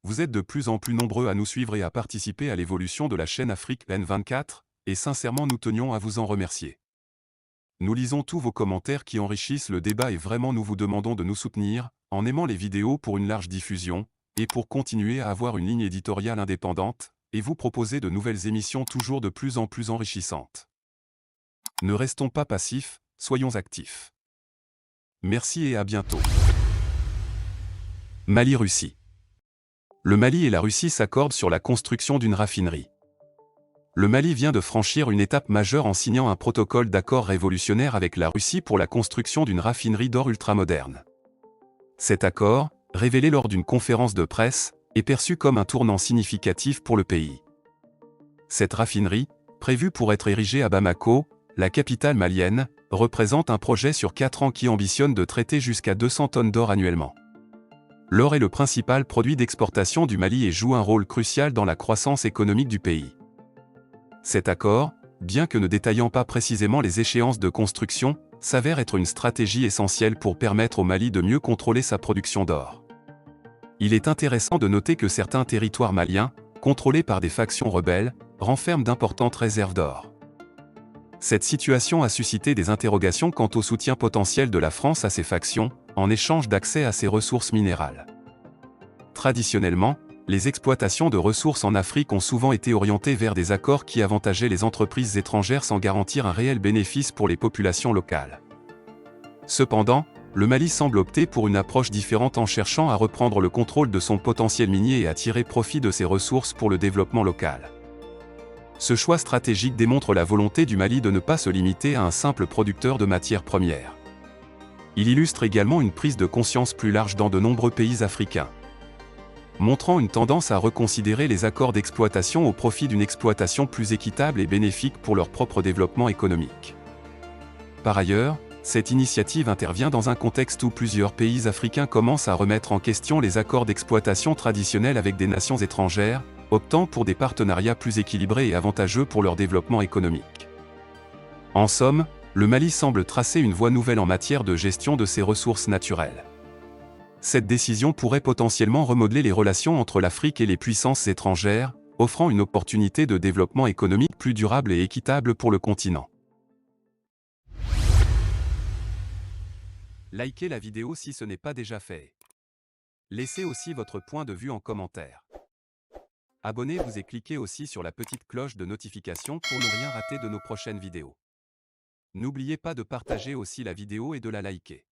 Vous êtes de plus en plus nombreux à nous suivre et à participer à l'évolution de la chaîne Afrique N24, et sincèrement nous tenions à vous en remercier. Nous lisons tous vos commentaires qui enrichissent le débat et vraiment nous vous demandons de nous soutenir, en aimant les vidéos pour une large diffusion, et pour continuer à avoir une ligne éditoriale indépendante, et vous proposer de nouvelles émissions toujours de plus en plus enrichissantes. Ne restons pas passifs, soyons actifs. Merci et à bientôt. Mali-Russie. Le Mali et la Russie s'accordent sur la construction d'une raffinerie. Le Mali vient de franchir une étape majeure en signant un protocole d'accord révolutionnaire avec la Russie pour la construction d'une raffinerie d'or ultramoderne. Cet accord, révélé lors d'une conférence de presse, est perçu comme un tournant significatif pour le pays. Cette raffinerie, prévue pour être érigée à Bamako, la capitale malienne, représente un projet sur 4 ans qui ambitionne de traiter jusqu'à 200 tonnes d'or annuellement. L'or est le principal produit d'exportation du Mali et joue un rôle crucial dans la croissance économique du pays. Cet accord, bien que ne détaillant pas précisément les échéances de construction, s'avère être une stratégie essentielle pour permettre au Mali de mieux contrôler sa production d'or. Il est intéressant de noter que certains territoires maliens, contrôlés par des factions rebelles, renferment d'importantes réserves d'or. Cette situation a suscité des interrogations quant au soutien potentiel de la France à ces factions, en échange d'accès à ces ressources minérales. Traditionnellement, les exploitations de ressources en Afrique ont souvent été orientées vers des accords qui avantageaient les entreprises étrangères sans garantir un réel bénéfice pour les populations locales. Cependant, le Mali semble opter pour une approche différente en cherchant à reprendre le contrôle de son potentiel minier et à tirer profit de ses ressources pour le développement local. Ce choix stratégique démontre la volonté du Mali de ne pas se limiter à un simple producteur de matières premières. Il illustre également une prise de conscience plus large dans de nombreux pays africains, montrant une tendance à reconsidérer les accords d'exploitation au profit d'une exploitation plus équitable et bénéfique pour leur propre développement économique. Par ailleurs, cette initiative intervient dans un contexte où plusieurs pays africains commencent à remettre en question les accords d'exploitation traditionnels avec des nations étrangères, optant pour des partenariats plus équilibrés et avantageux pour leur développement économique. En somme, le Mali semble tracer une voie nouvelle en matière de gestion de ses ressources naturelles. Cette décision pourrait potentiellement remodeler les relations entre l'Afrique et les puissances étrangères, offrant une opportunité de développement économique plus durable et équitable pour le continent. Likez la vidéo si ce n'est pas déjà fait. Laissez aussi votre point de vue en commentaire. Abonnez-vous et cliquez aussi sur la petite cloche de notification pour ne rien rater de nos prochaines vidéos. N'oubliez pas de partager aussi la vidéo et de la liker.